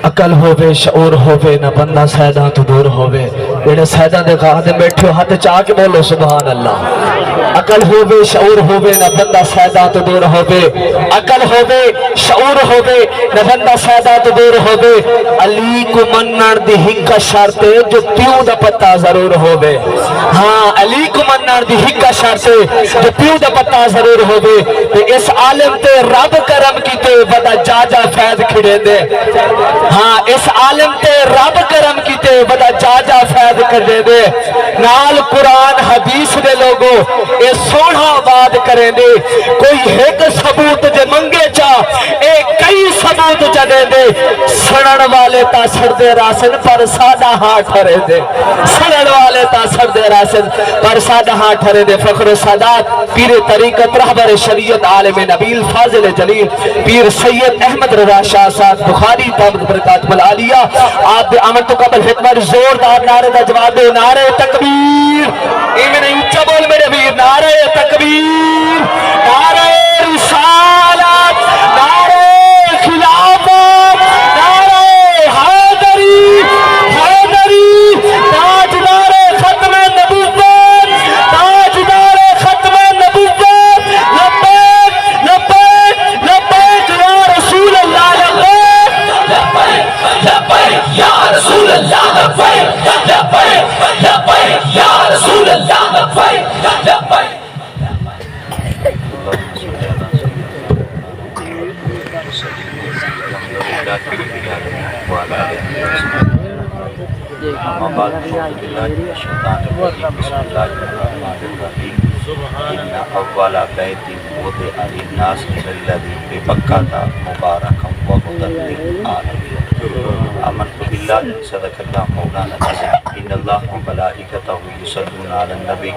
عقل ہووے شعور ہووے نہ بندہ سیداں تو دور ہووے جڑے سیداں دے گاہ دے بیٹھے ہو ہاتھ چاہ کے بولو سبحان اللہ عقل ہووے شعور ہووے نہ بندہ سیداں تو دور ہووے عقل ہووے شعور ہووے نہ بندہ سیداں تو دور ہووے علی کو منن دی ہک شرط جو پیو دا پتہ ضرور ہووے ہاں علی کو منن دی ہک شرط جو پیو دا پتہ ضرور ہووے تے اس عالم تے رب کرم کیتے بڑا جا جا فیض کھڑے دے ہاں اس عالم تے رب کرم کیتے بڑا جا جا فیض کھڑے دے نال قرآن حدیث دے لوگوں اے سونا آباد کریں دے کوئی ایک ثبوت جے منگے چا اے کئی ثبوت جدے دے سڑن والے تا سڑ دے راسن پر سادہ ہاں ٹھرے دے سڑن والے تا سڑ دے راسن پر سادہ ہاں ٹھرے دے فخر و سادات پیر طریقت رہبر شریعت عالم نبیل فاضل جلیل پیر سید احمد رضا شاہ صاحب بخاری دامت برکات ملعالیہ آپ دے عمل تو قبل حکمر زوردار نعرے دا جواب دے نعرے تکبیر ایمیں نہیں اچھا بول میرے بیر نعرے تکبیر نعرے رسالت نعرے خلافت نعرے حیدری حیدری تاجدار ختم نبوت تاجدار ختم نبوت لبیک لبیک لبیک یا رسول اللہ لبیک لبیک یا رسول اللہ لبیک لبیک لبیک یا رسول اللہ لبیک لبیک اما بعد اعوذ باللہ من الشیطان الرجیم بسم اللہ الرحمن الرحیم ان اول بیت وضع للناس الذی ببکۃ مبارکا وہدی للعالمین آمنت باللہ صدق اللہ مولانا العظیم ان اللہ وملائکتہ یصلون علی النبی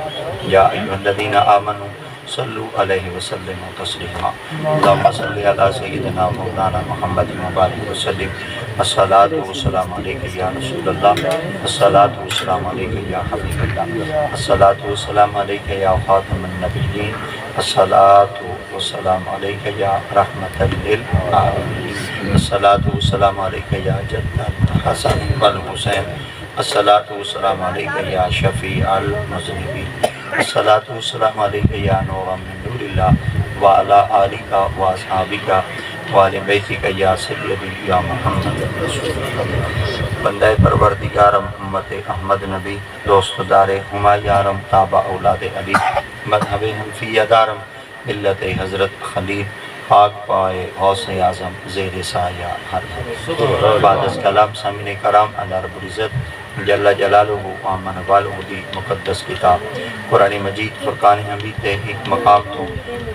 یا ایھا الذین آمنوا صلو علیہ وسلم تسلیما اللہم صلی علی سیدنا مولانا محمد مبارک وسلم الصلاة والسلام علیکہ یا رسول اللہ الصلاة والسلام علیکہ یا حبیب اللہ الصلاة والسلام علیکہ یا خاتم النبیین الصلاة والسلام علیکہ یا رحمت للعالمین الصلاة والسلام علیکہ یا جد الحسن والحسین الصلاة والسلام علیکہ یا شفیع المذنبین الصلاة والسلام علیکہ یا نور من نور اللہ وعلا آلکہ واصحابکہ وآل بیتکہ یا سیدی یا محمد رسول اللہ بندہ پروردگارم امت احمد نبی دوست دار ہمایارم تابع اولاد علی مذہب حنفیہ دارم ملت حضرت خلیل پاک پائے غوث اعظم زیر سایہ ہر بعد از کلام سامعین کرام اللہ رب العزت جل جلالہ آمن والہ دی مقدس کتاب قرآن مجید فرقان حمید دے ایک مقام تو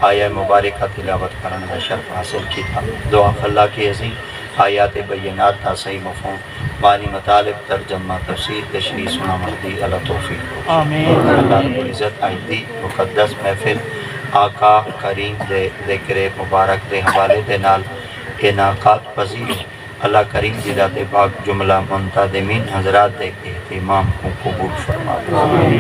آیہ مبارکہ تلاوت کرنے کا شرف حاصل کی تھا دعا اللہ کی عظیم آیات بینات تا صحیح مفہوم معنی مطالب ترجمہ تفسیر تشریح سنا مردی اللہ توفیق آمین اللہ رب العزت آئیدی مقدس محفل آقا کریم دے ذکر مبارک دے حوالے دے نال انعقاد پذیر اللہ کریم جی ذات پاک جملہ منتظمین حضرات دے اہتمام کو قبول فرما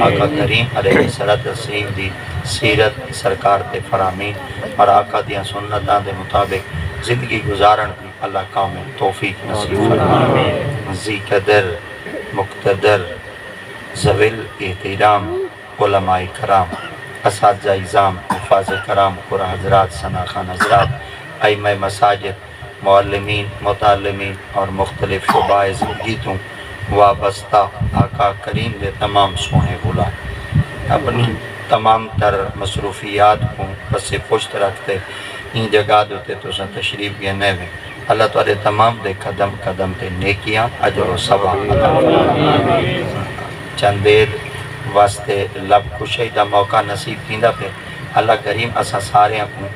آقا کریم علیہ السلام دی سیرت سرکار تے فرامین اور آقا دیاں سنتاں دے مطابق زندگی گزارن دی اللہ کامل توفیق نصیب فرما ذی قدر مقتدر ذویل احترام علماء کرام اساتذہ اعظام حفاظ کرام قرآن حضرات ثنا خان حضرات ائمہ مساجد معلمین متعلمین اور مختلف شعبہ زندگی تو وابستہ آقا کریم دے تمام سونے غلام اپنی تمام تر مصروفیات کو پس پشت رکھتے ان جگہ دوتے تو سن تشریف گینے میں اللہ تعالی تمام دے قدم قدم تے نیکیاں اجر و ثواب چند دیر واسطے لب خوشی دا موقع نصیب کیندا پہ اللہ کریم اسا سارے کو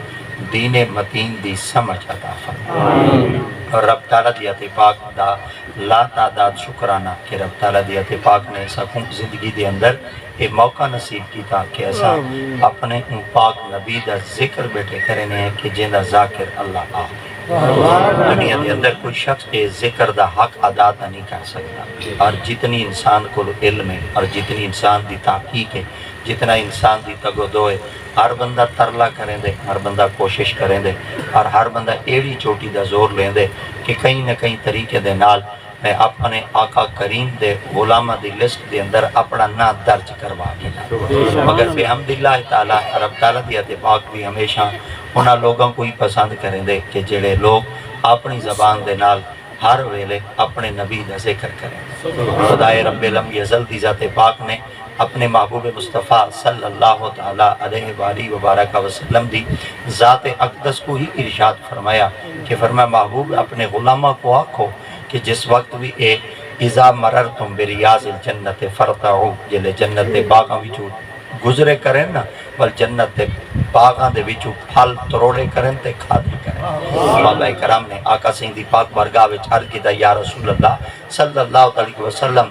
دین متین دی سمجھ عطا فرمائے اور رب تعالیٰ دیت پاک دا لا تعداد شکرانہ کہ رب تعالیٰ دیت پاک نے سکوں زندگی دے اندر یہ موقع نصیب کیتا کہ ایسا اپنے ان پاک نبی دا ذکر بیٹھے کرنے ہیں کہ جن دا ذاکر اللہ آہ دنیا کے اندر کوئی شخص اے ذکر دا حق ادا نہیں کر سکتا، اور جتنی انسان کو علم ہے اور جتنی انسان دی تحقیق ہے، جتنا انسان دی تگودو ہے، ہر بندہ ترلا کریں دے، ہر بندہ کوشش کریں دے، اور ہر بندہ ایڑی چوٹی دا زور لیں دے کہ کہیں نہ کہیں طریقے دے نال میں اپنے آقا کریم دے غلامہ دی لسٹ دے اندر اپنا نام درج کروا دینا۔ مگر بحمدللہ تعالیٰ رب تعالیٰ دی اتفاق بھی ہمیشہ انہاں لوگوں کو ہی پسند کریں دے کہ جڑے لوگ اپنی زبان دے نال ہر ویلے اپنے نبی دا ذکر کریں۔ خدائے رب لم یزل دی ذات پاک نے اپنے محبوب مصطفیٰ صلی اللہ تعالیٰ علیہ وآلہ وبارک وسلم دی ذات اقدس کو ہی ارشاد فرمایا کہ فرمایا محبوب اپنے غلامہ کو آکھو کہ جس وقت بھی اے اذا مررتم بریاض الجنت فرتعو، جلے جنت دے باغاں وچوں گزرے کریں نا، بل جنت دے باغاں دے وچوں پھل تروڑے کریں تے کھادے کریں۔ صحابہ کرام نے آقا سین دی پاک بارگاہ وچ عرض کیتا یا رسول اللہ صلی اللہ علیہ وسلم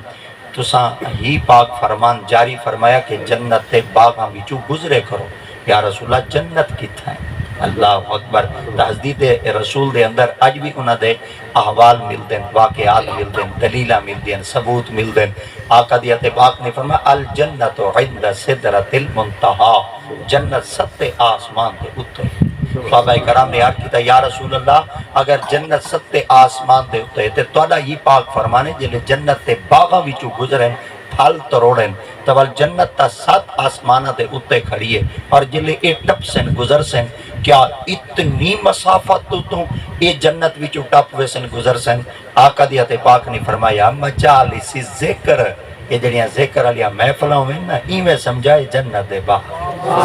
تساں ہی پاک فرمان جاری فرمایا کہ جنت دے باغاں وچوں گزرے کرو، یا رسول اللہ جنت کتھا ہے؟ اللہ اکبر۔ تحدید رسول دے اندر اج بھی انہاں دے احوال ملدیں، واقعات ملدیں، دلیلہ ملدیں، ثبوت ملدیں۔ آقا دی پاک نے فرمایا الجنت عند سدرۃ المنتہا، جنت ستے آسمان دے اوتے۔ صحابہ کرام نے عرض کیتا یا رسول اللہ اگر جنت ستے آسمان دے اوتے تے تہاڈا ہی پاک فرمانے جلے جنت تے باغاں وچوں گزریں پھل تروڑیں تو جنت تا 7 آسمانہ دے اوتے کھڑی ہے، اور جلے اے ٹپ سن گزر سن کیا اتنی مسافت تو اے جنت وچوں ٹپ ویسن گزر سن؟ آقا دی پاک نے فرمایا مجالس ذکر، یہ جڑیاں ذکر والیاں محفلاں ہوئیں نا ایویں سمجھائے جنت دے باغ۔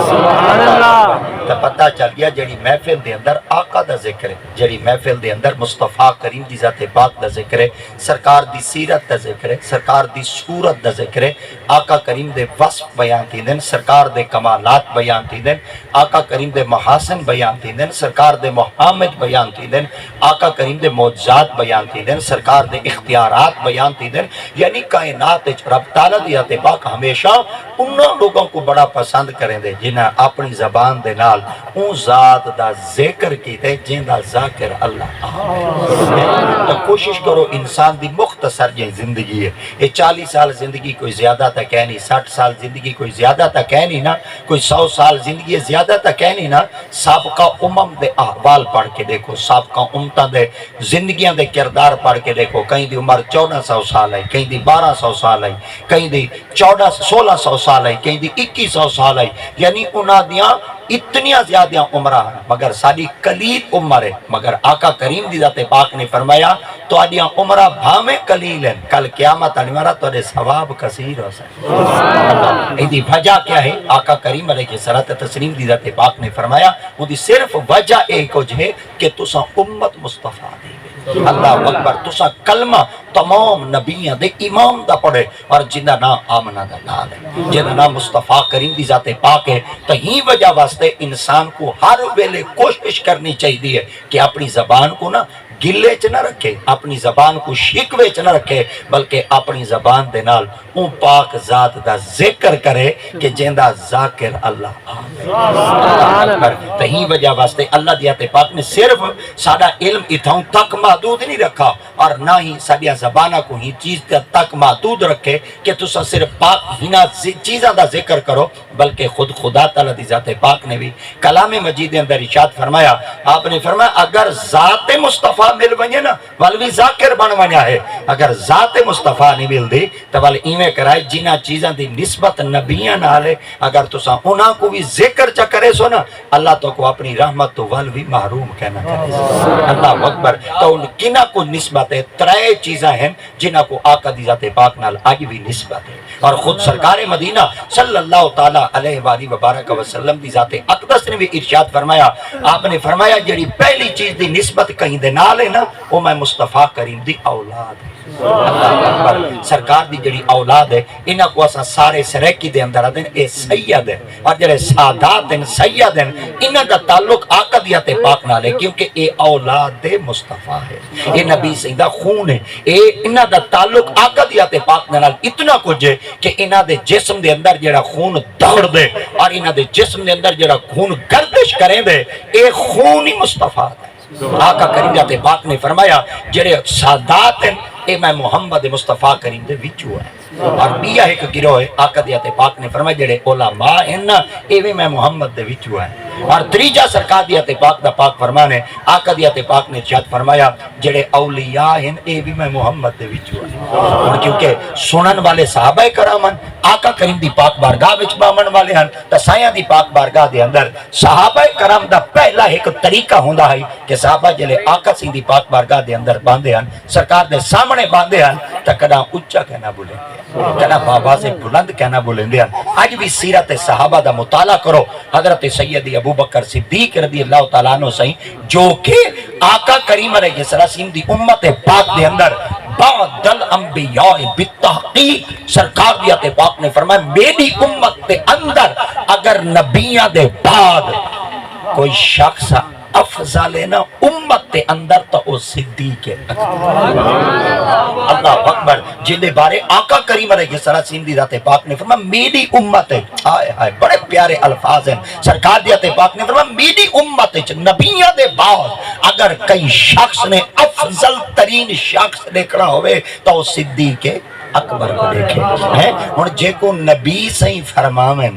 سبحان اللہ۔ تو پتہ چل گیا جڑی محفل دے اندر آقا دا ذکر ہے، جڑی محفل دے اندر مصطفیٰ کریم دی ذات پاک دا ذکر ہے، سرکار دی سیرت دا ذکر ہے، سرکار دی صورت دا ذکر ہے، آقا کریم دے وصف بیان تھی دن، سرکار دے کمالات بیان تھی دن، آقا کریم دے محاسن بیان تھی دن، سرکار دے محامد بیان تھی دن، آقا کریم دے معجزات بیان تھی دن، سرکار دے اختیارات بیان تھی دن۔ یعنی کائنات رب تعالیٰ دی ذات پاک ہمیشہ انہاں لوگوں کو بڑا پسند کریں دے جنہاں اپنی زبان دے نال اون ذات دا ذکر کیتے جن دا ذاکر اللہ تو کوشش کرو انسان دی مختصر یہ زندگی ہے، یہ 40 سال زندگی کوئی زیادہ تک ہے نہیں، 60 سال زندگی کوئی زیادہ تک ہے نہیں نا، کوئی 100 سال زندگی زیادہ تک ہے نہیں نا۔ سابقہ امم دے احوال پڑھ کے دیکھو، سابقہ امتاں دے زندگیاں دے کردار پڑھ کے دیکھو، کہیں دی عمر 1400 سال ہے، کہیں دی 1200 سال ہے، کہیں دی 1600 سال ہے، کہیں دی 2100 سال ہے، یعنی انہاں دیاں اتنیاں زیادہ عمرہ ہیں، مگر ساری قلیل عمر ہے۔ مگر آقا کریم دی ذات پاک نے فرمایا تو آدیاں عمرہ بھامیں قلیل ہیں، کل قیامت انوارہ تو ثواب کثیر ہو سکے۔ ایدی وجہ کیا ہے؟ آقا کریم علیہ الصلوۃ والتسلیم دی ذات پاک نے فرمایا وہ دی صرف وجہ ایک ہو ہے کہ تساں امت مصطفیٰ دی۔ اللہ اکبر۔ تساں کلمہ تمام نبیاں دے امام دا پڑھے، اور جنہ نام آمنہ دا نال ہے، جنہ نام مصطفیٰ کریم دی ذات پاک ہے، تو ہی وجہ واسطے انسان کو ہر ویلے کوشش کرنی چاہیے کہ اپنی زبان کو نا گلے چ نہ رکھے، اپنی زبان کو شکوے چ نہ رکھے، بلکہ اپنی زبان دے نال اون پاک ذات دا ذکر کرے کہ جیندا ذاکر اللہ آمین۔ تہی وجہ واسطے اللہ دی ذات پاک نے صرف ساڈا علم اتھاں تک محدود نہیں رکھا، اور نہ ہی ساڈیاں زباناں کو ہی چیز تک محدود رکھے کہ تساں صرف پاک ہنا چیزاں دا ذکر کرو، بلکہ خود خدا تعالیٰ دی ذات پاک نے بھی کلام مجید کے اندر ارشاد فرمایا، آپ نے فرمایا اگر ذات مصطفیٰ مل ونجے نا ولوی ذاکر بن ونیا ہے، اگر ذات مصطفیٰ نہیں مل دی تو ول ایویں کرائے جنہ چیزاں دی نسبت نبیاں نال ہے، اگر تساں انہاں کو بھی ذکر چا کرے سو نا اللہ تو کو اپنی رحمت تو ولوی محروم کہنا کرے سو۔ اللہ اکبر۔ تو ان کنہ کو نسبت ہے، 3 چیزاں ہیں جنہ کو آقا دی ذات پاک نال آج بھی نسبت ہے، اور خود سرکار مدینہ صلی اللہ تعالی علیہ وآلہ وبارک وسلم دی ذات اقدس نے بھی ارشاد فرمایا، آپ نے فرمایا جڑی پہلی چیز دی نسبت کہیں دے نال ہے نا وہ میں مصطفیٰ کریم دی اولاد ہے۔ اللہ اکبر۔ سرکار دی جڑی اولاد ہے انہاں کو اساں سارے سریکی دے اندر آدھیں اے سید ہے، اور جڑے سادات ہیں سید ہیں انہاں دا تعلق آقا دی ذات پاک نال ہے، کیونکہ اے اولاد مصطفیٰ ہے، اے نبی سیدہ خون ہے، اے انہاں دا تعلق آقا دی ذات پاک نال اتنا کچھ ہے کہ انہاں دے جسم دے اندر جڑا خون دوڑ دے اور انہاں دے جسم دے اندر جڑا خون گردش کریں دے اے خون ہی مصطفیٰ ہے۔ آقا کریم ذات پاک نے فرمایا جڑے سادات ہیں اے میں محمد مصطفیٰ کریم دے وچوں ہے اور بیا ایک گروہ ہے آقا ذات پاک نے فرمایا جڑے علماء ہیں نا اے بھی میں محمد دے وچوں ہے اور تریجا سرکار ذات پاک دا پاک فرمان ہے آقا ذات پاک نے ارشاد فرمایا جڑے اولیاء ہیں اے بھی میں محمد دے وچوں ہے اور کیونکہ سنن والے صحابہ کرام آقا کریم دی پاک بارگاہ وچ باون والے ہیں تے سایاں دی پاک بارگاہ دے اندر صحابہ کرام دا پہلا ایک طریقہ ہوندا ہے کہ صحابہ جلے آقا سی دی پاک بارگاہ دے اندر باندھے ہیں سرکار دے سامنے باندھے ہیں تے کدا اونچا کہنا بولیں کہنا بابا سے بلند کہنا بولیں دے آج بھی سیرت صحابہ دا مطالعہ کرو حضرت سید ابو بکر صدیق رضی اللہ تعالیٰ عنہ سہی جو کہ آقا کریم علیہ السلام دی امت پاک دے اندر بعد الانبیاء بالتحقیق سرکار دیات پاک نے فرمایا میری امت دے اندر اگر نبیاں دے بعد کوئی شخص افضل ہے نا امت دے اندر تو او صدیق ہے اللہ اکبر جن دے بارے آقا کریم علیہ السلام دی ذات پاک نے فرمایا میری امت ہے ہائے ہائے بڑے پیارے الفاظ ہیں سرکار دی ذات پاک نے فرمایا میری امت ہے نبیوں دے بعد اگر کئی شخص نے افضل ترین شخص دیکھنا ہوئے تو صدیق اکبر کو دیکھے ہیں اور جے کو نبی سے فرماویں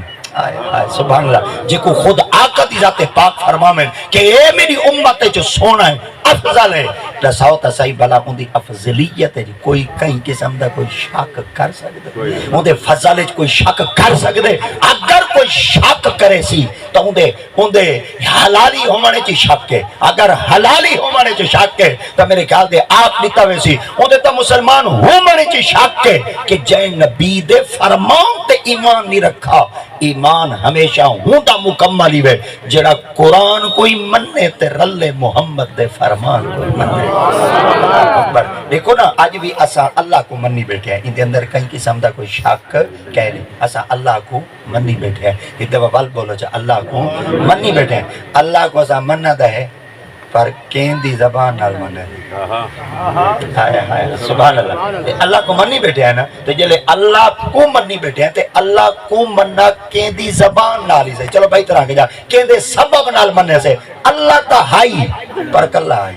سبحان اللہ جے کو خود آقا دی ذات پاک فرماویں کہ اے میری امت جو سونا ہے افضل ہے رساؤ تسائی بلا ان دی افضلیت ہے کوئی کہیں قسم دا کوئی شک کر سکتے ان دے فضل کوئی شک کر سکتے اگر کوئی شک کرے سی تو ان دے حلالی ہومانے چی شک ہے اگر حلالی ہومانے چی شک ہے تو میرے خیال دے آپ لیتا ہوئے سی ان دے تا مسلمان ہومانے چی شک ہے کہ جائے نبی دے فرمان تے ایمان نہیں رکھا ایمان ہمیشہ ہوندا مکمل ہی ہے جڑا قرآن کوئی مننے تے رلے محمد دے فرمان کوئی مننے دیکھو نا آج بھی اسا اللہ کو منی بیٹھے ہیں ان دے اندر کہیں قسم دا کوئی شک کہہ نہیں اسا اللہ کو منی بیٹھے ہیں یہ دفعہ بل بولو چاہ اللہ کو منی بیٹھے ہیں اللہ کو اسا مننا دا ہے پر کین دی زبان نال مننے ہائے ہائے سبحان اللہ اللہ کو منی بیٹھے ہیں نا تو جلے اللہ کو منی بیٹھے ہیں تو اللہ کو مننا کین دی زبان نال ہی سے چلو بھائی طرح کے جا کین دے سبب نال مننے سے اللہ تا ہائی پر کلہ آئی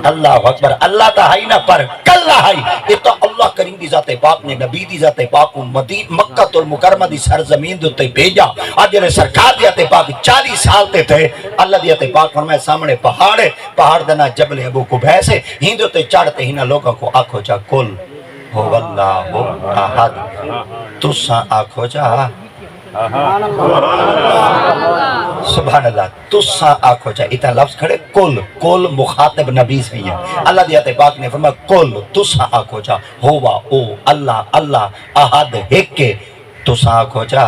اللہ اکبر اللہ تا ہائی نہ پر کلہ آئی یہ تو اللہ کریم دی ذات پاک نے نبی دی ذات پاک کو مکہ المکرمہ دی سرزمین دوتے بھیجا آج جلے سرکار دی ذات پاک 40 سال تے تھے اللہ دی ذات پاک فرمائے سامنے پہاڑ ہے پہاڑ دنا جبل ابو قبیس ہے ہندو تے چڑھتے ہی نہ لوگوں کو آنکھو چا کل ہو اللہ احد تساں آنکھو چا سبحان اللہ تساں آنکھو چا اتنا لفظ کھڑے کل مخاطب نبی سے ہیں اللہ دی ذات پاک نے فرمایا کل تساں آنکھو چا ہوا او اللہ احد ایک کے تساں آنکھو چا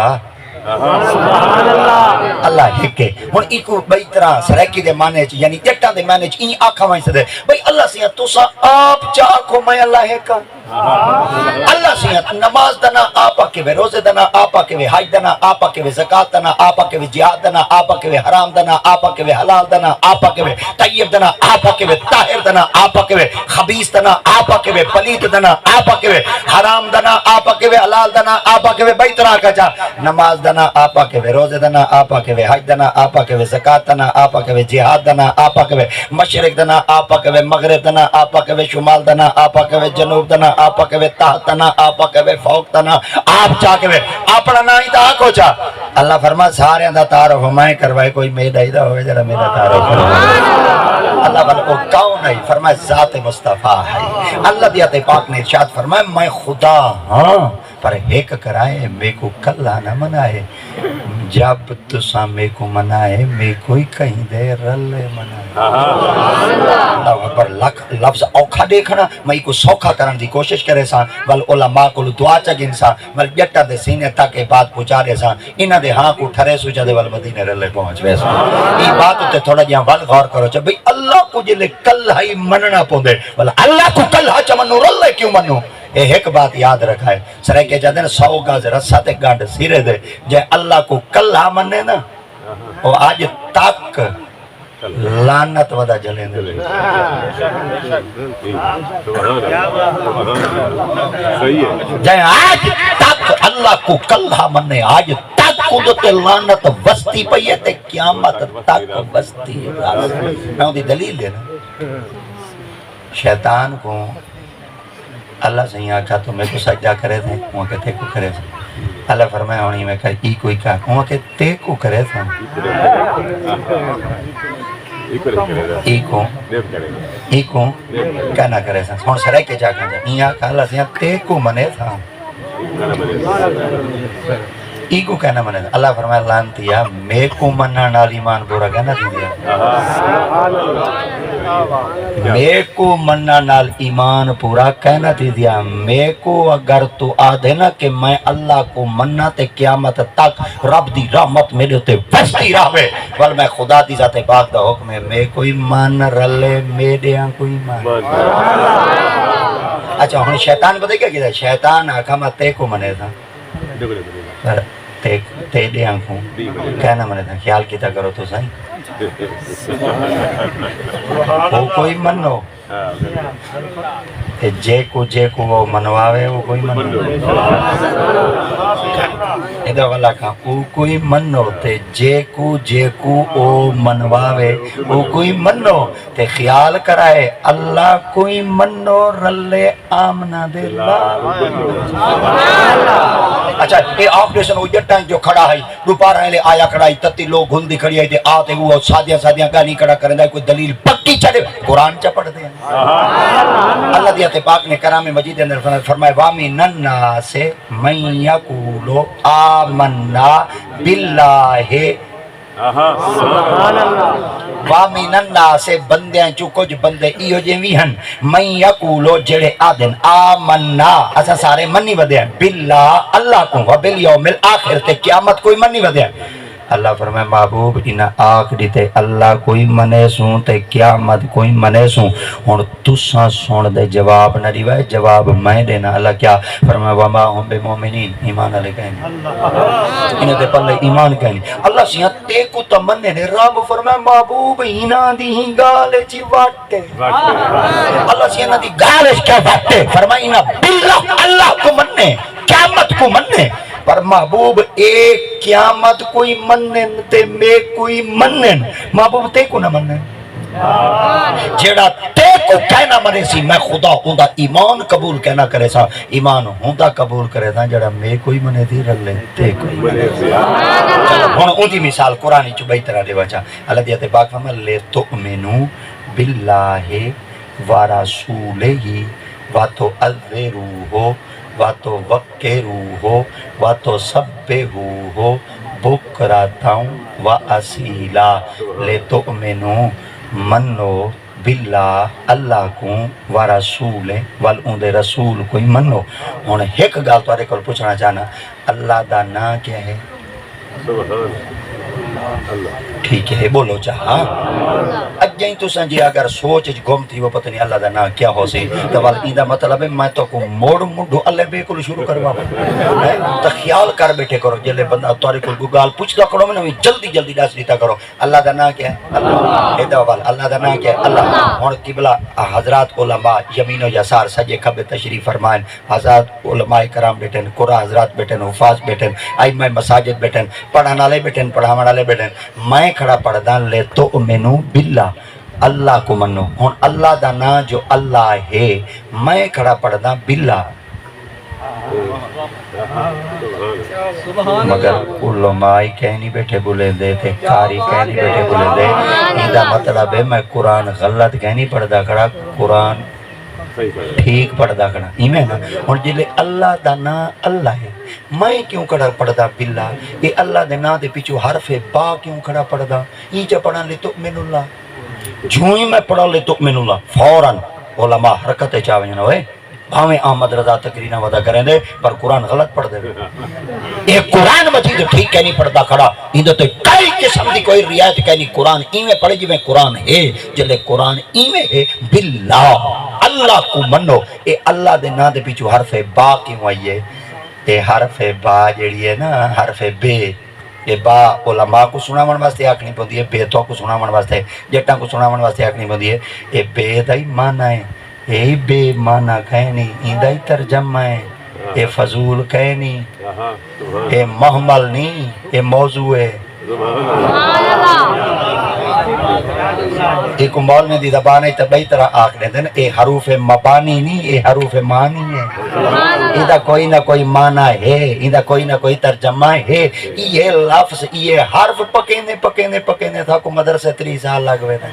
اللہ ایک ہے ہن ایکو بئی طرح سریکی دے معنی چ یعنی جٹاں دے معنی چ این آکھاں وچ دے بھئی اللہ سیاں تساں آپ چاہ کو میں اللہ ایک اللہ سیاں نماز دنا آپا کے وے روزے دنا آپا کے وے حج دنا آپا کے وے زکات دنا آپا کے وے جہاد دنا آپا کے وے حرام دنا آپا کے وے حلال دنا آپا کے وے طیب دنا آپا کے وے طاہر دنا آپا کے وے خبیث دنا آپا کے وے پلیت دنا آپا کے وے حرام دنا آپا کے وے حلال دنا آپا کے وے بئی طرح کا چا نماز دنا آپا کے وے روزے دنا آپا کے وے حج دنا آپا کے وے زکات دنا آپا کے وے جہاد دنا آپا کے وے مشرق دنا آپا کے وے مغرب دنا آپا کے وے شمال دنا آپا کے وے جنوب دنا آپا کے وے تحت دنا آپا کے وے فوق دنا آپ چاہ کے وے اپنا نا ہی تا کو چاہ اللہ فرما سارے اندہ تعارف میں کروائے کوئی میدہ ہی دا ہوئے جرہ میرا تعارف اللہ فرما وہ کون ہے فرمائے ذات مصطفیٰ ہے اللہ دیات پاک نے ارشاد فرمائے میں خدا ہاں پر ایک کرائے میں کو کلہ نہ منائے جب تسا میں کو منائے میں کوئی کہیں دے رلے منائے اللہ اکبر لفظ اوکھا دیکھنا میں کو سوکھا کرن دی کوشش کرے سا ول علماء کو دعا چگن سا ول جٹا دے سینے تک بات پہنچا رہے سا انہاں دے ہاں کو ٹھرے سوچا دے ول مدینے رلے پہنچ وے سا یہ بات تے تھوڑا جہاں ول غور کرو چا بھئی اللہ کو جلے کلہ ہی مننا پوندے ول اللہ کو کلہ چا منو رلے کیوں منو ایک بات یاد رکھا ہے سرے کے جاتے ہیں 100 گاز رسا تے گانڈ سیرے دے جے اللہ کو کلہ مننے نا وہ آج تک لعنت ودا جلیں دے جے آج تک اللہ کو کلہ مننے آج تک اندر تے لعنت وستی پئی ہے تے قیامت تک وستی ہے. میں دی دلیل دینا. شیطان کو اللہ سے ہی آکھا تو میں کو سجدہ کرے تھے وہاں کہ تے کو کرے تھے. اللہ فرمایا ہونی میں کہا ای کوئی کہا وہاں کہ تے کو کرے تھا ای کو کہنا کرے تھا. ہون سرائے کے جا کر جا یہاں کہا اللہ سے تے کو منے تھا ای کو کہنا منے تھا. اللہ فرمایا لانتیا میں کو مننا نال ایمان پورا کہنا تھی دیا میں کو مننا نال ایمان پورا کہنا تھی دیا. میں کو اگر تو آدھے نا کہ میں اللہ کو مننا تے قیامت تک رب دی رحمت میرے تے بستی رہے ول میں خدا دی ذات پاک دا حکم ہے میں کوئی مان رلے میرے ہاں کوئی مان. اچھا ہن شیطان پتہ کیا کیتا شیطان آکھا میں تے کو منے تھا تے دے آنکھوں کہنا منے تھا. خیال کیتا کرو تو صحیح وہ کوئی منو جے کو وہ منواوے وہ کوئی منو ادھا والا کہا وہ کوئی منو تے جے کو او منواوے وہ کوئی منو تے خیال کرائے اللہ کوئی منو رلے آمنا دے اچھا یہ آپریشن ہو جٹاں جو کھڑا ہے دوپارہ لے آیا کھڑا ہے تتی لوگ گھل دی کھڑی ہے تے آتے ہوا سادیاں گانی کھڑا کریں دا کوئی دلیل پکی چڑھے قرآن چا پڑھ دیں. اللہ دیات پاک نے کرام مجید اندر فرمائے وَمِنَ النَّاسِ مَن يَقُولُ آمَنَّا بِاللَّهِ وَمِنَ النَّاسِ بندیاں چو کچھ بندے ایو جیوی ہن مَن يَقُولُ جڑے آدن آمَنَّا اسا سارے منی ودے ہیں بِاللَّهِ اللہ کو وَبِالْيَوْمِ الْآخِرِ تے قیامت کوئی منی ودے ہیں. اللہ فرمائے محبوب انہا آکھ دیتے اللہ کوئی منے سوں تے قیامت کوئی منے سوں. اور تساں سن دے جواب نہ دیوائے جواب میں دینا. اللہ کیا فرمائے وما ہم بے مومنین ایمان علیہ کہنی انہیں دے پلے ایمان کہنی. اللہ سیاں تے کو تمنے نے رب فرمائے محبوب انہا دی ہی گالے چی واٹے اللہ سیاں نا دی گالے کیا واٹے فرمائے انہا باللہ اللہ کو مننے قیامت کو مننے. پر محبوب ایک قیامت کوئی منن تے میں کوئی منن محبوب تے کو نہ منن جیڑا تے کو کہنا منے سی میں خدا ہوندا ایمان قبول کہنا کرے سا ایمان ہوندا قبول کرے سا جیڑا میں کوئی منے تھی رلے تے کوئی منے سی. چلو ہن اوندی مثال قرآن چ بئی طرح دے وچا اللہ دیتے پاک فرمائے لے تؤمنو باللہ ورسولہ وتعذروہ وَتُوَقِّرُوهُ وَتُسَبِّحُوهُ بُكْرَةً وَأَصِيلًا. لِتُؤْمِنُوا منو باللہ اللہ کو ورسول والوں رسول کوئی منو. ہن ایک گل تہاڈے کول پوچھنا چاہنا اللہ دا نام کیا ہے؟ ٹھیک ہے بولو چاہاں اجائیں تو سنجی اگر سوچ گم تھی وہ پتہ نہیں اللہ دا نام کیا ہو سی تو والدہ مطلب ہے میں تو کو موڑ مڈو اللہ بے کو شروع کروا تو خیال کر بیٹھے کرو جلے بندہ تارے کو گال پوچھتا کرو میں جلدی جلدی ڈاس دیتا کرو اللہ دا نام کیا ہے اللہ اے دوال اللہ دا نام کیا ہے اللہ. ہن قبلہ حضرات علماء یمین و یسار سجے کھبے تشریف فرمائیں حضرات علماء کرام بیٹھن قرآن حضرات بیٹھن حفاظ بیٹھن ائمہ مساجد بیٹھن پڑھان والے بیٹھن پڑھاون والے بیٹھن میں کھڑا پڑھدا لے تو منو باللہ اللہ کو منو. ہن اللہ دا نام جو اللہ ہے میں کھڑا پڑھدا باللہ مگر علماء کہیں نہیں بیٹھے بولے دے تھے قاری کہیں نہیں بیٹھے بولے دے یہ مطلب ہے میں قرآن غلط کہیں نہیں پڑھدا کھڑا قرآن ٹھیک پڑھدا کھڑا ایمیں نا. اور جلے اللہ دا نام اللہ ہے میں کیوں کھڑا پڑھدا باللہ یہ اللہ دے نام دے پیچھو حرف با کیوں کھڑا پڑھدا یہ جا پڑھا لے تؤمن اللہ جوں ہی میں پڑھا لے تؤمن اللہ فوراً علماء حرکت چاویں نہ ہوئے بھاویں احمد رضا تقریرہ ودا کریں دے پر قرآن غلط پڑھ دے یہ قرآن مجید ٹھیک کہیں نہیں پڑھتا کھڑا اندھے تو کئی قسم دی کوئی رعایت کہیں نہیں قرآن ایویں پڑھے جی میں قرآن ہے جلے قرآن ایویں ہے باللہ اللہ کو منو. اے اللہ دے نا دے پیچھو حرف با کیوں آئیے اے حرف با جڑی ہے نا حرف بے یہ با علماء کو سناون واسطے آکھنی پوندی ہے بے تو کو سناون واسطے جٹاں کو سناون واسطے آکھنی پوندی ہے اے بے دا ہی معنی ہے اے بے معنی کہیں نہیں ایندا ہی ترجمہ ہے یہ فضول کہے نہیں، یہ محمل نہیں، یہ موضوع ہے۔ ایک مولوی دی زبان ہے تبئی طرح آکھنے دن، اے حروف مبانی نہیں، اے حروف معنی ہے۔ ایدہ کوئی نہ کوئی معنی ہے، ایدہ کوئی نہ کوئی ترجمہ ہے۔ یہ لفظ، یہ حرف پکینے تھا کو مدرسے 3 سال لگوے دیں۔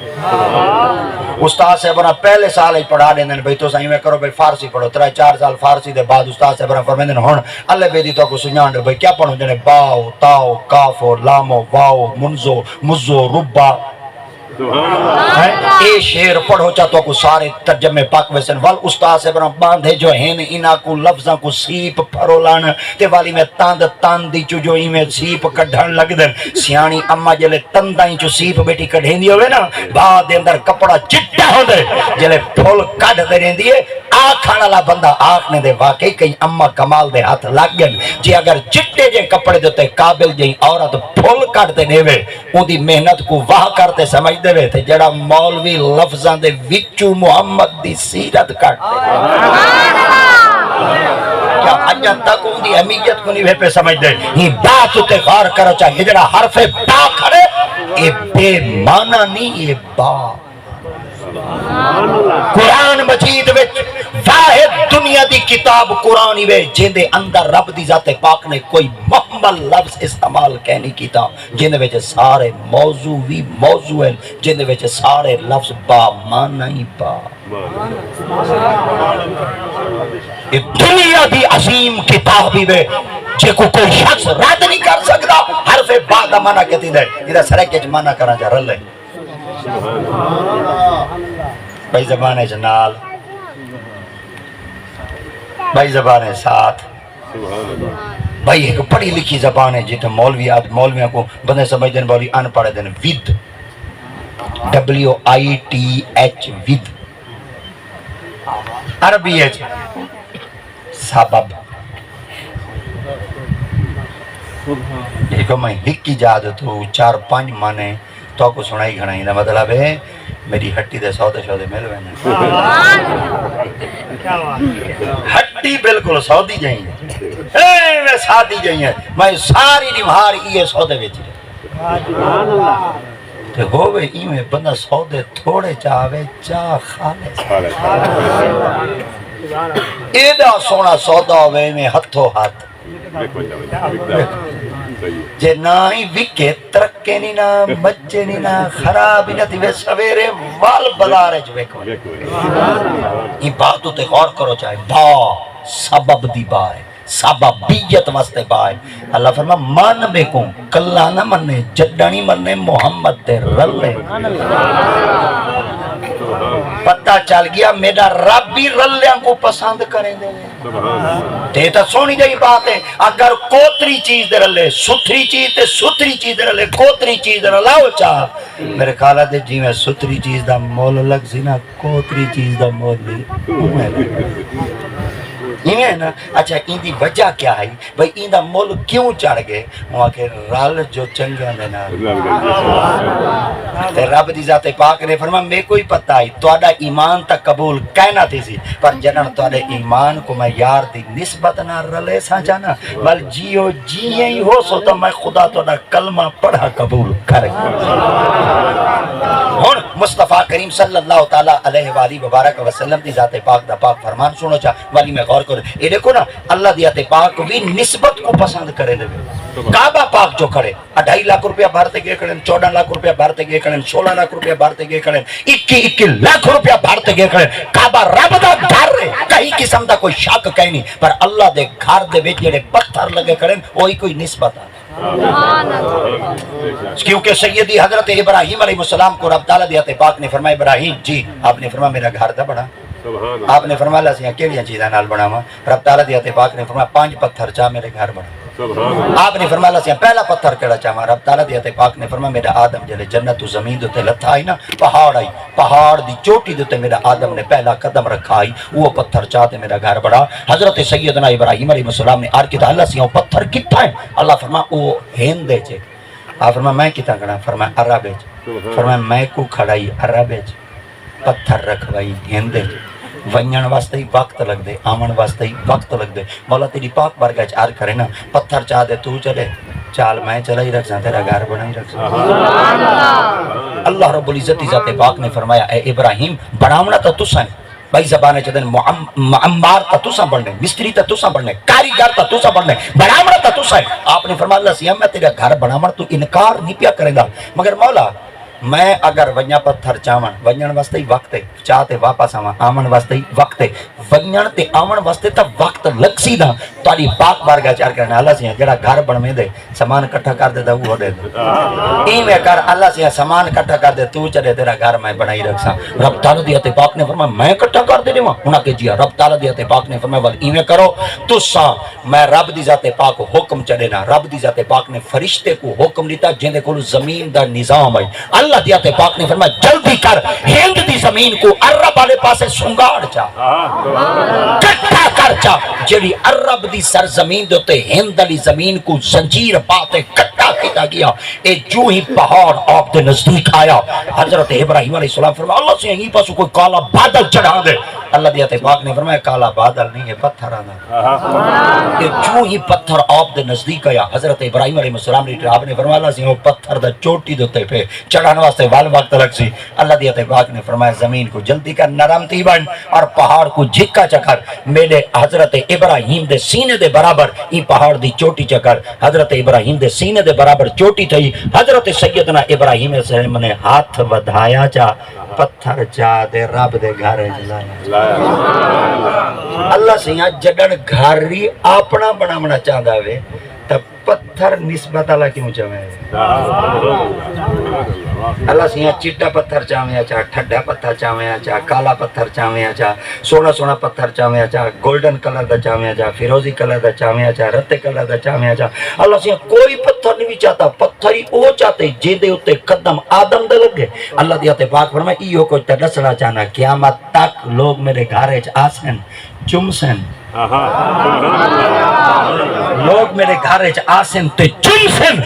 استاد سے بنا پہلے سال ہی پڑھا دیں دن، بھئی تو سائیں میں کرو بھئی فارسی پڑھو، 3-4 سال فارسی دے بعد استاد سے بنا فرمائیں دن ہون اللہ بیدی تو کو سنیان دے، بھئی کیا پڑھوں جنہیں باؤ، تاؤ، کافو، لامو، واؤ، منزو، مزو، ربا۔ اے شیر پڑھو چاہتو کو سارے ترجمے پاک ویسن وال استاد سے بنا باندھے جو ہیں انہا کو لفظاں کو سیپ پھرو لان تے والی میں تاندی چو جو ہی میں سیپ کڑھن لگ دن سیانی اما جلے تندائیں چو سیپ بیٹی کڑھیں دیو گے نا بعد دے اندر کپڑا چٹا ہو دے جلے پھول کڑھ دے رہیں دیئے آکھانا لا بندہ آکھنے دے واقعی کہیں اما کمال دے ہاتھ لگ گن جی اگر چٹے جائیں کپڑے دیتے قابل جائیں عورت پھول کڑھ دے نیوے ان دی محنت کو واہ کرتے سمجھ دے وے تھے جڑا مولوی لفظاں دے وچو محمد دی سیرت کٹ دے کیا اجا تک ان دی اہمیت کو نہیں پہ سمجھ دے یہ بات تے غور کرو چاہیے جڑا حرف با کھڑے یہ بے معنی نہیں یہ با قرآن مجید وچ واحد دنیا دی کتاب قرآن ہی وے جن دے اندر رب دی ذات پاک نے کوئی محمل لفظ استعمال کہنی کیتا جن دے وچ سارے موضوع وی موضوع ہیں جن دے وچ سارے لفظ با معنی با یہ دنیا دی عظیم کتاب ہی وے جے کو کوئی شخص رد نہیں کر سکتا حرف با دا معنی کہتی دے ادھر سرکے چ معنی کرا جا رلے بھائی زبانِ جنال بھائی زبانِ ساتھ بھائی ایک پڑھی لکھی زبان ہے جیتا مولویاں کو بندے سمجھ دیں بولی ان پڑھے دیں ود WITH ود عربی ہے سبب ایک میں ہک کی جاد تو 4-5 مانے تو کو سنائی گھنائی دا مطلب ہے میری ہٹی دے سودے شودے مل وینے ہٹی بالکل سودی جائیں میں سادی جائیں میں ساری نمہار یہ سودے بیچ رہے تے ہوئے میں بندہ سودے تھوڑے چاہوے چاہ خالص ایڈا سونا سودا ہوئے میں ہتھو ہاتھ جے نہ ہی وکے ترکے نہیں نہ بچے نہیں نہ خراب ہی نہ تھی وے سویرے وال بلارے جو ویکو یہ باتوں تے غور کرو چاہے با سبب دی با ہے سببیت واسطے با ہے اللہ فرما مان بے کو کلہ نہ مننے جڈانی مننے محمد تے رلے پتہ چل گیا میرا رب بھی رلیاں کو پسند کریں دے تے تا سونی جائی بات ہے اگر کوتری چیز دے رلے ستری چیز تے ستری چیز دے رلے کوتری چیز دے رلاؤ چاہ میرے خیالہ دے جی میں ستری چیز دا مول لگ سی نا کوتری چیز دا مول لی یہ ہے نا اچھا ان دی وجہ کیا ہے بھئی ان دا مول کیوں چڑھ گئے وہاں کہ رال جو چنگا دینا تے رب دی ذات پاک نے فرما میں کوئی پتہ ہی توڑا ایمان تک قبول کہنا تھی سی پر جنن توڑے ایمان کو میں یار دی نسبت نہ رلے سا جانا بل جیو جیئے ہی ہو سو تو میں خدا توڑا کلمہ پڑھا قبول کر ہون مصطفیٰ کریم صلی اللہ تعالیٰ علیہ وآلہ وبارک وسلم دی ذات پاک دا پاک فرمان سنو چاہ والی میں غور کرو یہ دیکھو نا اللہ دی ذات پاک بھی نسبت کو پسند کرے دے کعبہ پاک جو کرے 2.5 لاکھ روپیہ بھارتے گئے کریں 14 لاکھ روپیہ بھارتے گئے کریں 16 لاکھ روپیہ بھارتے گئے کریں 21 لاکھ روپیہ بھارتے گئے کریں کعبہ رب دا گھر رہے کہیں قسم دا کوئی شک کہیں نہیں پر اللہ دے گھر دے بیچ جڑے پتھر لگے کریں وہی کوئی نسبت آ کیونکہ سیدی حضرت ابراہیم علیہ السلام کو رب تعالیٰ دیتے پاک نے فرمایا ابراہیم جی آپ نے فرمایا میرا گھر تھا بڑا آپ نے فرمایا اللہ سے کیڑیاں چیزیں نال بنا ہوا رب تعالیٰ دیتے پاک نے فرمایا 5 پتھر چاہ میرے گھر بنا آپ نے فرمایا اللہ سے پہلا پتھر کیڑا چاہا رب تعالیٰ دیتے پاک نے فرمایا میرا آدم جلے جنت و زمین دوتے لتھا آئی نا پہاڑ آئی پہاڑ دی چوٹی دوتے میرا آدم نے پہلا قدم رکھا آئی وہ پتھر چاہتے میرا گھر بڑا حضرت سیدنا ابراہیم علیہ السلام نے آرکتا اللہ سے پتھر کتا ہے اللہ فرمایا وہ ہین دے چھے آپ فرمایا میں کتا کھڑا فرمایا عربے چھے فرمایا میں کو کھڑائی عربے چھے پتھر رکھوائی ہین دے چھے ونجن واسطے ہی وقت لگ دے آمن واسطے ہی وقت لگ دے مولا تیری پاک بارگاہ چ عرض کرے نا پتھر چاہ دے تو چلے چال میں چلا ہی رکھ سا تیرا گھر بنا ہی رکھ سا اللہ رب العزت ذات پاک نے فرمایا اے ابراہیم بناونا تو تساں بھائی زبانے چدن معمار تا تساں بننے مستری تا تساں بننے کاریگر تا تساں بننے بناونا تا تساں آپ نے فرمایا اللہ سیاں میں تیرا گھر بناونا تو انکار نہیں پیا کریں گا مگر مولا میں اگر ونجا پتھر چاون ونجن واسطے ہی وقت ہے چاہتے واپس آواں آمن واسطے ہی وقت ہے ونجن تے آمن واسطے تا وقت لگ سی دا تاری پاک بارگاہ چار کرنا اللہ سیاں جڑا گھر بنویں دے سامان اکٹھا کر دے دا وہ دے ایویں کر اللہ سیاں سامان اکٹھا کر دے تو چلے تیرا گھر میں بنائی رکھساں رب تعالی دی تے پاک نے فرمایا میں اکٹھا کر دے دیواں انہاں کہ جی رب تعالی دی تے پاک نے فرمایا ول ایویں کرو تساں میں رب دی ذات پاک حکم چڑے نا رب دی ذات پاک نے فرشتے کو حکم دیتا جن دے کول زمین دا نظام ہے اللہ دی تے پاک نے فرمایا جلدی کر ہند دی زمین کو عرب والے پاسے سنگاڑ چا کٹھا کر چا جڑی عرب دی سرزمین دے تے ہند والی زمین کو زنجیر پاتے کٹھا کیتا گیا اے جو ہی پہاڑ آپ دے نزدیک آیا حضرت ابراہیم علیہ السلام فرمایا اللہ سے یہیں پاسوں کوئی کالا بادل چڑھا دے اللہ دی تے پاک نے فرمایا کالا بادل نہیں ہے پتھر آنا کہ جو ہی پتھر آپ دے نزدیک آیا حضرت ابراہیم علیہ السلام نے آپ نے فرمایا اللہ سے وہ پتھر دا چوٹی دے پہ چڑھانے واسطے وال وقت لگ سی اللہ دی تے پاک نے فرمایا زمین کو جلدی کر نرم تھی بن اور پہاڑ کو جھکا چکر میرے حضرت ابراہیم دے سینے دے برابر ای پہاڑ دی چوٹی چکر حضرت ابراہیم دے سینے دے برابر چوٹی تھی حضرت سیدنا ابراہیم علیہ السلام نے ہاتھ ودھایا چا پتھر چا دے رب دے گھر لایا اللہ سیاں جگڑ گھر اپنا بناونا چاہتا ہے تب پتھر نسبت اللہ کیوں چاہے اللہ سیاں چٹا پتھر چاہے چاہ ٹھڈا پتھر چاہے چاہ کالا پتھر چاہے چاہ سونا سونا پتھر چاہے چاہ گولڈن کلر دا چاہے چاہ فیروزی کلر دا چاہے چاہ رتے کلر دا چاہے چاہ اللہ سیاں کوئی پتھر نہیں چاہتا پتھر ہی وہ چاہتے جے دے اتے قدم آدم دے لگے اللہ دیا تے پاک فرمائے ایو کو تدسنا چاہنا قیامت تک لوگ میرے گھر آسن چمسن لوگ میرے گھر آسن تے چمسن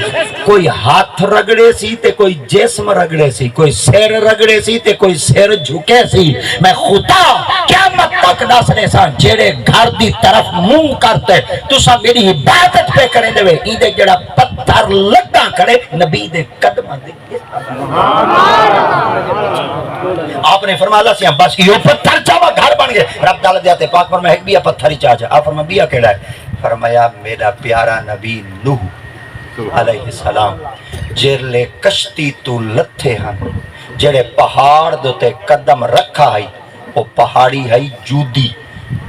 کوئی ہاتھ رگڑے سی تے کوئی جسم رگڑے سی کوئی سیر رگڑے سی تے کوئی سیر جھکے سی میں خدا قیامت تک دسنے سا جیڑے گھر دی طرف منہ کرتے تو سا میری عبادت پہ کرے دے ای دے جڑا پتھر لگا کرے نبی دے قدم دے آپ نے فرمایا اللہ سے بس یہ پتھر چاہوا گھر بن گئے رب تعالیٰ دیاتے پاک فرمایا ایک بیا پتھر ہی چاہ آپ فرمایا بیا کیڑا ہے فرمایا میرا پیارا نبی نوح علیہ السلام جرلے کشتی تو لتھے ہن جڑے پہاڑ دوتے قدم رکھا ہے وہ پہاڑی ہے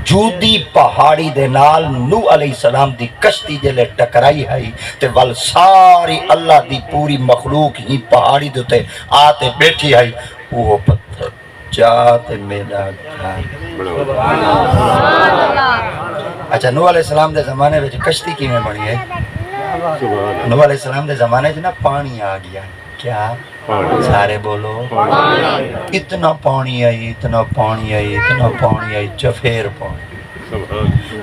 جودی پہاڑی دے نال نوح علیہ السلام دی کشتی جلے ٹکرائی ہے تے ول ساری اللہ دی پوری مخلوق ہی پہاڑی دوتے آتے بیٹھی ہے وہ پتھر جاتے میرا گھر اچھا نوح علیہ السلام دے زمانے میں کشتی کی میں بنی ہے نوح علیہ السلام دے زمانے میں پانی آ گیا کیا سارے بولو اتنا پانی آئی اتنا پانی آئی اتنا پانی آئی چفیر پانی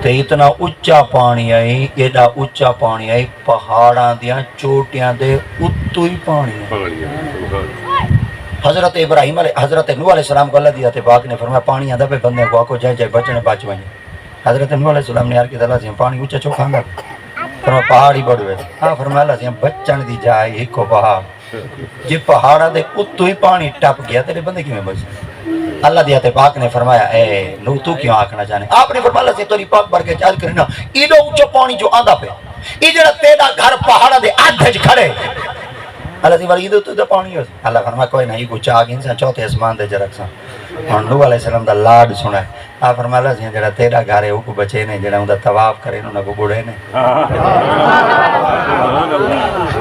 تے اتنا اچھا پانی آئی ایڈا اچھا پانی آئی پہاڑاں دیاں چوٹیاں دے اتو ہی پانی آئی حضرت ابراہیم علیہ حضرت نوح علیہ السلام کو اللہ دیا تے پاک نے فرمایا پانی آدھا پہ بندے کو آکو جائے جائے بچنے بچ بھائی حضرت نوح علیہ السلام نے یار کی اللہ سے پانی اچھا چوکھا گا فرمایا پہاڑی بڑھوے ہاں فرمایا اللہ سے بچن دی جائے ایک کو پہاڑ جی پہاڑا دے اتو ہی پانی ٹپ گیا تیرے بندے کیوں بچ اللہ دیا تے پاک نے فرمایا اے نو تو کیوں آکھنا چاہنے آپ نے فرمایا اللہ سے توری پاک بڑھ کے چاہل کرنا ایڈو اچھا پانی جو آدھا پہ ایڈا تیرا گھر پہاڑا دے آدھج کھڑے اللہ سے والی تو پانی ہو اللہ فرمایا کوئی نہیں کچھ آگ انسان چوتھے اسمان دے جرک سا اور نوح علیہ السلام دا لاڈ سنا ہے آپ فرمایا اللہ سے جڑا تیرا گھر ہے وہ کو بچے نے جڑا اندر طواف کرے انہوں کو بڑھے نے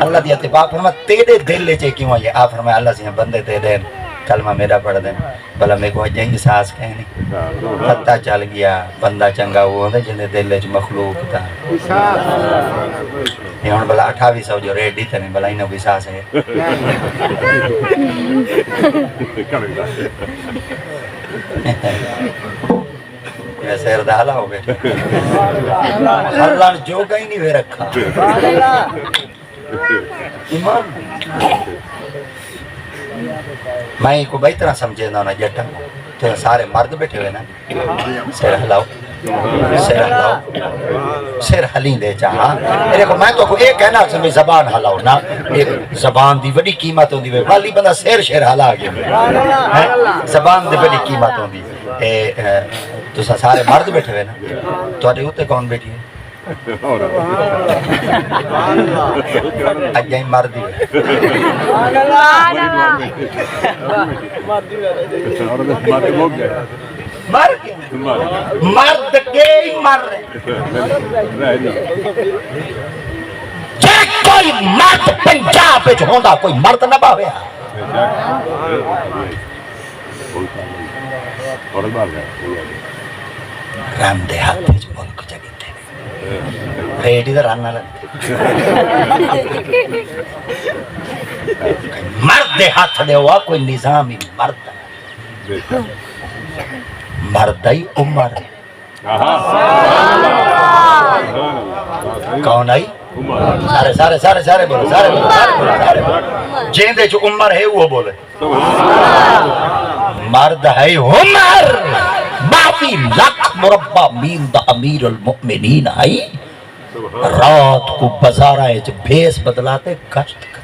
اللہ دیا تے پاک فرمایا تیرے دل لے چے کیوں آئیے آپ فرمایا اللہ سے بندے تے دین کلمہ میرا پڑھ دیں بھلا میں کو جہیں ساس کہنی پتہ چل گیا بندہ چنگا وہ ہوتا جنہیں دل لے چے مخلوق تھا یہ ہون بھلا 2800 جو ریڈی تھے بھلا انہوں بھی ساس ہے ویسے اردالا ہو بیٹھے اللہ جو کہیں نہیں ہوئے رکھا ایمان میں کو بہت طرح سمجھے نا جٹا تو سارے مرد بیٹھے ہوئے نا سر ہلاؤ سر ہلاؤ سر ہلیں دے چاہاں دیکھو میں تو ایک کہنا سمجھ زبان ہلاؤ نا زبان دی بڑی قیمت ہوندی ہے والی بندہ سیر شیر ہلا گیا زبان دی بڑی قیمت ہوندی تو سارے مرد بیٹھے ہوئے نا تو اوتے کون بیٹھی ہے اجائی مرد ہی مرد کے ہی مر رہے جے کوئی مرد پنجاب وچ ہوندا کوئی مرد نہ باوے رن دے ہاتھ وچ ملک جگتے ریڈی دا رن لگتے مرد دے ہاتھ دے ہوا کوئی نظامی مرد مردائی عمر کون آئی سارے سارے سارے سارے بولو سارے بولو سارے بولو جین دے جو عمر ہے وہ بولے مرد ہے عمر 22 لاکھ مربع میل دا امیر المؤمنین آئی رات کو بازارائیں بھیس بدلاتے کشت کر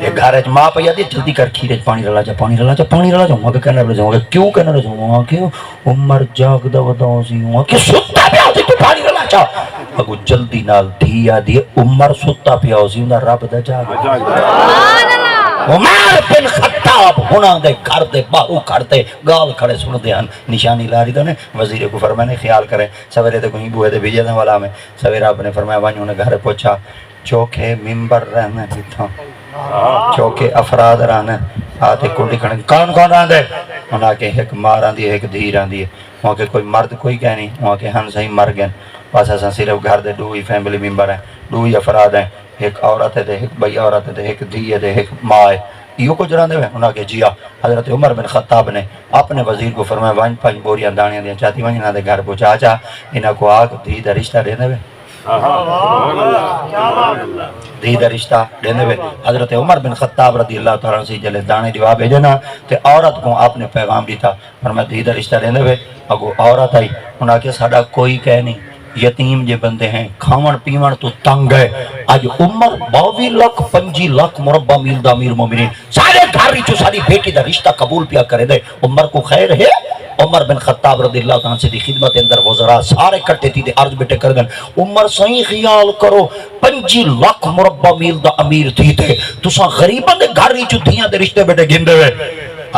یہ گھر ماں پہ یادی جلدی کر کھیرے پانی رلا جا پانی رلا جا پانی رلا جاؤں گا کہنا رلا جاؤں گا کیوں کہنا رلا جاؤں گا کہ عمر جاگ دا وداؤں سی ہوں کہ ستا پہ آؤں سی تو پانی رلا جا اگو جلدی نال دھی آدھی عمر ستا پہ آؤں سی انہا رب دا جاگ عمر بن خطاب ہونا دے گھر دے باہو کھڑ دے گال کھڑے سن دے ہن نشانی لاری دے وزیر کو فرمانے خیال کریں سویرے تے کوئی بوئے دے بھیجے دے والا میں سویرے آپ نے فرمایا وانیوں نے گھر پوچھا چوکے ممبر رہنے بیتھا چوکے افراد رہنے آتے کنڈی کھڑے کون کون رہنے دے انہاں کے ایک ماں رہن دی ایک دھی رہن دی وہاں کے کوئی مرد کوئی کہہ نہیں وہاں کے ہن صحیح مر گئے پاس ایسا صرف گھر دے دو ہی فیملی ممبر ہیں دو ہی افراد ہیں ایک عورت ہے دے ایک بھائی عورت ہے دے ایک دھی ہے دے ایک ماں ہے یہ کچھ رہنے ہوئے انہاں کے جیا حضرت عمر بن خطاب نے اپنے وزیر کو فرمایا وانج پانچ بوریاں دانیاں دیا چاہتی وانج انہاں دے گھر پہنچا چاہ انہاں کو آگ دھی دا رشتہ دینے ہوئے دھی دا رشتہ دینے ہوئے حضرت عمر بن خطاب رضی اللہ تعالیٰ سے جلے دانے دیوا بھیجنا تے عورت کو آپ نے پیغام دیتا فرمایا دھی دا رشتہ دینے ہوئے اگو عورت آئی انہاں کے ساڑا کوئی کہہ نہیں یتیم جے بندے ہیں کھاون پیون تو تنگ ہے آج عمر 22 لاکھ 25 لاکھ مربع میل دا امیر مومنین سارے گھر جو ساری بیٹی دا رشتہ قبول پیا کرے دے عمر کو خیر ہے عمر بن خطاب رضی اللہ تعالیٰ سے دی خدمت اندر وزراء سارے کٹے تھی دے عرض بیٹے کر دن عمر صحیح خیال کرو 25 لاکھ مربع میل دا امیر تھی تھے تو ساں غریبہ دے گھر جو دھیاں دے رشتے بیٹے گھندے ہوئے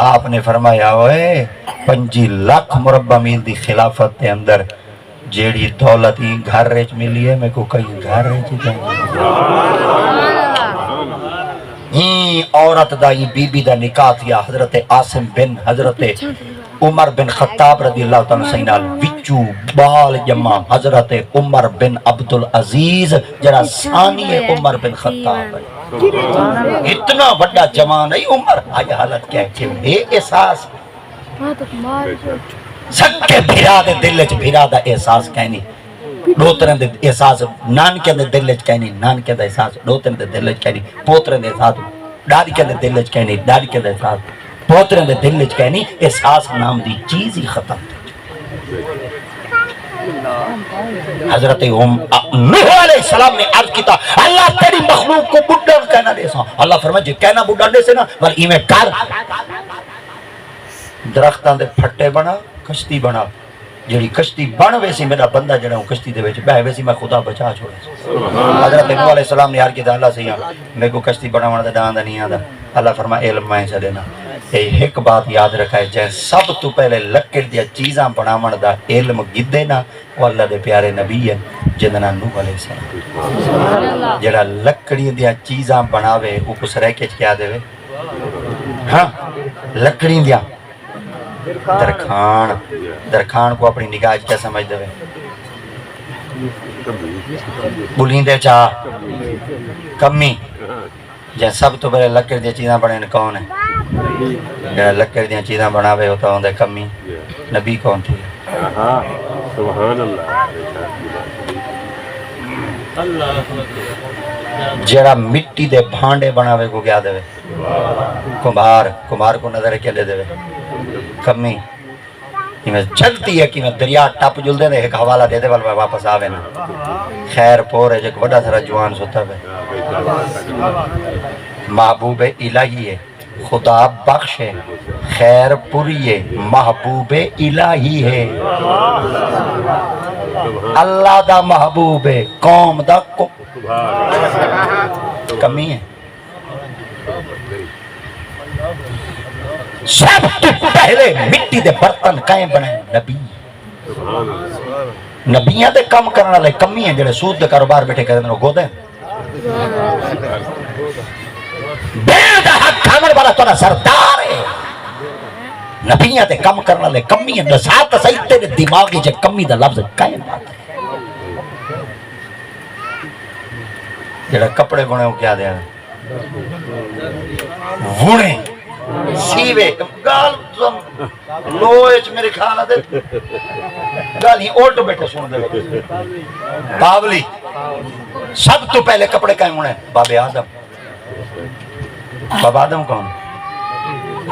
آپ نے فرمایا ہوئے 25 لاکھ مربع میل دی خلافت دے اندر جیڑی دولت ہی گھر ریچ ملی ہے میں کو کہیں گھر ریچ ہی عورت دا ہی بی بی دا نکاح تھیا حضرت عاصم بن حضرت عمر بن خطاب رضی اللہ تعالیٰ سینال وچو بال جمع حضرت عمر بن عبدالعزیز جرا ثانی عمر بن خطاب اتنا بڑا جوان ہے عمر آج حالت کیا ہے کہ بے احساس سکے بھیرا دے دل چ بھیرا دا احساس کہنی دوترے دے احساس نانکے دے دل چ کہنی نانکے دا احساس دوترے دے دل چ کہنی پوترے دے احساس ڈاڈی کے دے دل چ کہنی ڈاڈی کے دے احساس پوترے دے دل چ کہنی احساس نام دی چیز ہی ختم حضرت نوح علیہ السلام نے عرض کیتا اللہ تیری مخلوق کو بڈھا کہنا دے سا اللہ فرمائے جی کہنا بڈھا دے سے نا ور ایویں کر درختاں دے پھٹے بنا کشتی بنا جیڑی کشتی بن ویسی میرا بندہ جڑا ہوں کشتی دے وچ بہ ویسی میں خدا بچا چھوڑا حضرت نوح علیہ السلام نے عرض کیتا اللہ سے میں کو کشتی بناون دا ڈاندا نہیں آندا اللہ فرمایا علم میں سے دینا اے ایک بات یاد رکھائے جے سب تو پہلے لکڑ دی چیزاں بناون دا علم گدے نا او اللہ دے پیارے نبی ہے جنہاں نام نوح علیہ السلام جڑا لکڑی دی چیزاں بناوے او کس رہ کے کیا دے ہاں لکڑی دی درخان کو اپنی نگاہ کیا سمجھ دے بلیندے چاہ کمی جہاں سب تو پہلے لکڑ دیا چیزاں بنے کون ہے جہاں لکڑ دیا چیزاں بناوے ہوتا ہوں دے کمی نبی کون تھی جڑا مٹی دے بھانڈے بناوے کو کیا دے کمبار کو نظر کیا دے دے کمی میں جلتی ہے کہ میں دریا ٹپ جل دے ایک حوالہ دے دے والا میں واپس آوے نا خیر پور ہے جو بڑا سارا جوان سوتا ہے محبوب الہی ہے خدا بخش ہے خیر پوری ہے محبوب الہی ہے اللہ دا محبوب ہے قوم دا کمی ہے سب تو پہلے مٹی دے برتن کائیں بنے نبی نبیاں دے کم کرنا لے کمی ہیں جڑے سود دے کاروبار بیٹھے کرنے نو گو دیں بیر دا حق کھامر والا توڑا سردار ہے نبیاں دے کم کرنا لے کمی ہیں نسات صحیح تیرے دماغی جے کمی دا لفظ کائیں بات ہے جڑا کپڑے بنے ہو کیا دیا ونے سیوے گال لوئے میرے کھانا دے گال ہی اوٹو بیٹھے سن دے باولی سب تو پہلے کپڑے کہیں ہونے باب آدم باب آدم کون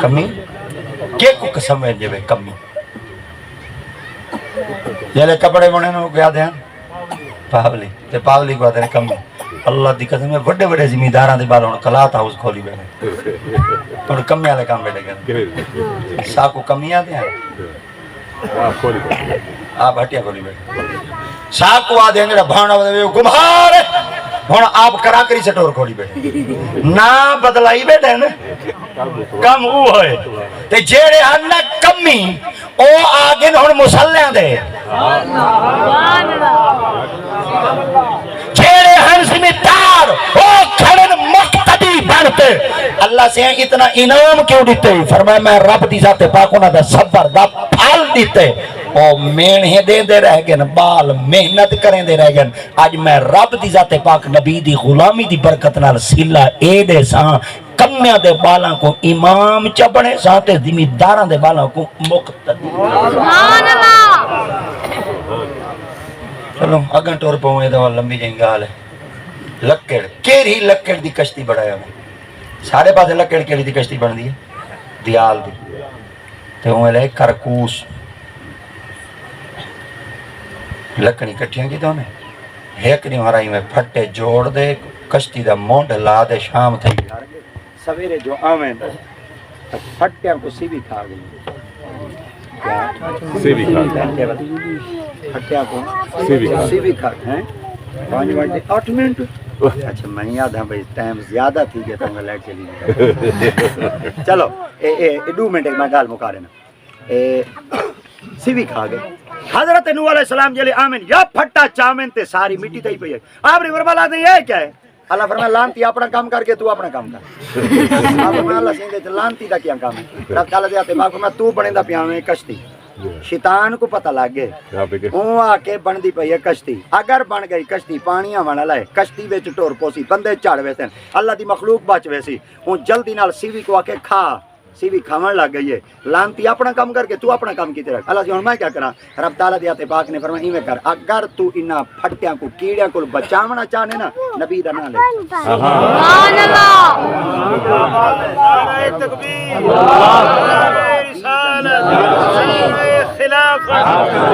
کمی کیا کو قسم ہے جب کمی جلے کپڑے بنے نو کیا دیں پاولی تے پاولی کو آتے ہیں کمی اللہ دی قسم ہے بڑے بڑے زمینداراں دے بال ہن کلات ہاؤس کھولی بیٹھے ہن کمی والے کام بیٹھے گئے ساکو کمیاں دے آپ ہٹیا کھولی بیٹھے ساکو آ دیں جڑا بھانا گمہار ہن آپ کرا کری سٹور کھولی بیٹھے نہ بدلائی بیٹھے نا کم او ہوئے تے جیڑے ہن کمی او آگے ہن مسلیاں دے جیڑے ہن زمیندار او کھڑن مقتدی بنتے اللہ سے اتنا انعام کیوں دیتے فرمایا میں رب دی ذات پاک انہاں دا صبر دا پھل دیتے او مینہیں دے دے رہ گئے بال محنت کریں دے رہ گئے آج میں رب دی ذات پاک نبی دی غلامی دی برکت نال سلا اے دے ساں کمیاں دے بالاں کو امام چبنے ساتے زمینداراں دے بالاں کو مقتدی سبحان اللہ چلو اگن ٹور پاؤں یہ دوا لمبی جائیں گال ہے لکڑ کیری لکڑ دی کشتی بڑھایا ہوں سارے پاسے لکڑ کیری دی کشتی بڑھ دی ہے دیال دی تے ہوں لے کرکوس لکڑی کٹھیاں کی تو نے ایک نہیں ہرائی میں پھٹے جوڑ دے کشتی دا مونڈ لا دے شام تھے سویرے جو آویں پھٹیاں کو سی بھی کھا گئی سیوی کھا پھٹیاں کو سی بھی کھا ہیں 5 بجے 8 منٹ اچھا میں یاد ہاں بھائی ٹائم زیادہ تھی گیا تو میں لائٹ چلی گئی چلو 2 منٹ میں گال مکا لینا سی بھی کھا گئے حضرت نوح علیہ السلام جلے آمین یا پھٹا چامن تے ساری مٹی تے ہی پئی ہے آپ نے ورمالا دے یہ کیا ہے اللہ فرمایا لانتی اپنا کام کر کے تو اپنا کام کر آپ فرمایا اللہ سیندے تے لانتی دا کیا کام ہے رب تعالی دے آتے پاک فرمایا تو بنیندا پیا میں کشتی شیطان کو پتہ لگ گئے اون آ کے بندی پئی ہے کشتی اگر بن گئی کشتی پانیاں والا لائے کشتی وچ ٹور پوسی بندے چڑھ ویسے اللہ دی مخلوق بچ ویسی اون جلدی نال سیوی کو آ کے کھا سیوی کھاون لگ گئی ہے لانتی اپنا کام کر کے تو اپنا کام کیتے رکھ اللہ ہن میں کیا کراں رب تعالی دی آتے پاک نے فرمایا ایویں کر اگر تو انہاں پھٹیاں کو کیڑیاں کو بچاونا چاہنے نا نبی دا نام لے سبحان اللہ نعرہ تکبیر نعرہ رسالت نعرہ خلافت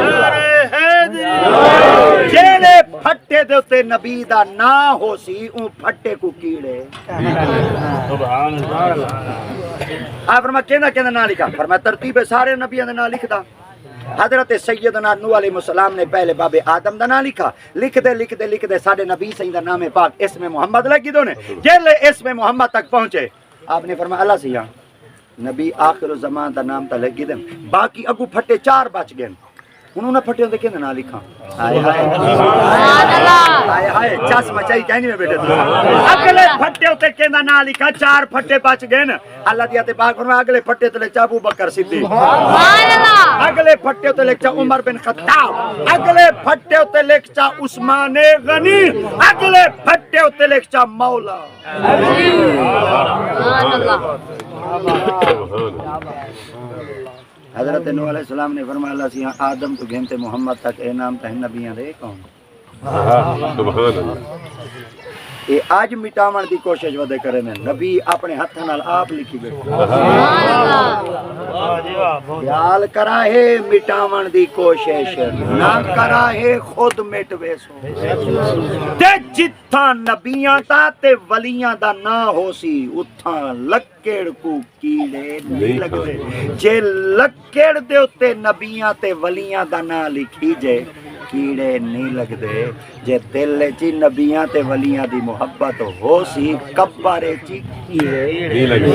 نعرہ حیدری جیڑے پھٹے دے تے نبی دا نا ہو سی اون پھٹے کو کیڑے سبحان اللہ آپ فرمایا کہنا کہنا نہ لکھا فرمایا ترتیب سارے نبیوں نے نہ لکھتا حضرت سیدنا نوح علیہ السلام نے پہلے باب آدم دا نہ لکھا لکھتے سارے نبی سہی دا نام پاک اسم محمد لگی دو نے جیلے اسم محمد تک پہنچے آپ نے فرمایا اللہ سیاں نبی آخر الزمان دا نام تا لگی دیں باقی اگو پھٹے 4 بچ گئے انہوں نے پھٹے ہوندے کہنا نہ لکھا آئے ہائے چاس مچائی کہنی میں بیٹھے تھے اگلے پھٹے ہوتے کہنا نہ لکھا 4 پھٹے بچ گئے نا اللہ دیاتے پاک فرمایا اگلے پھٹے تو لکھا ابو بکر صدیق اگلے پھٹے ہوتے لکھا عمر بن خطاب اگلے پھٹے ہوتے لکھا عثمان غنی اگلے پھٹے ہوتے لکھا مولا حضرت نوح علیہ السلام نے فرمایا اللہ سے آدم تو گھنتے محمد تک اے نام تہ نبیاں دے کون یہ اج مٹاون دی کوشش ودے کرے نے نبی اپنے ہاتھ نال آپ لکھی بیٹھے خیال کرا ہے مٹاون دی کوشش نہ کرا ہے خود مٹ ویسو تے جتھاں نبیاں دا تے ولیاں دا نہ ہو سی اتھاں لکڑ کو کیڑے نہیں لگدے جے لکڑ دے اوتے نبیاں تے ولیاں دا نہ لکھی جے کیڑے نہیں لگدے جے دل چی نبیاں تے ولیاں دی محبت ہو سی کبارے چی کیڑے نہیں لگدے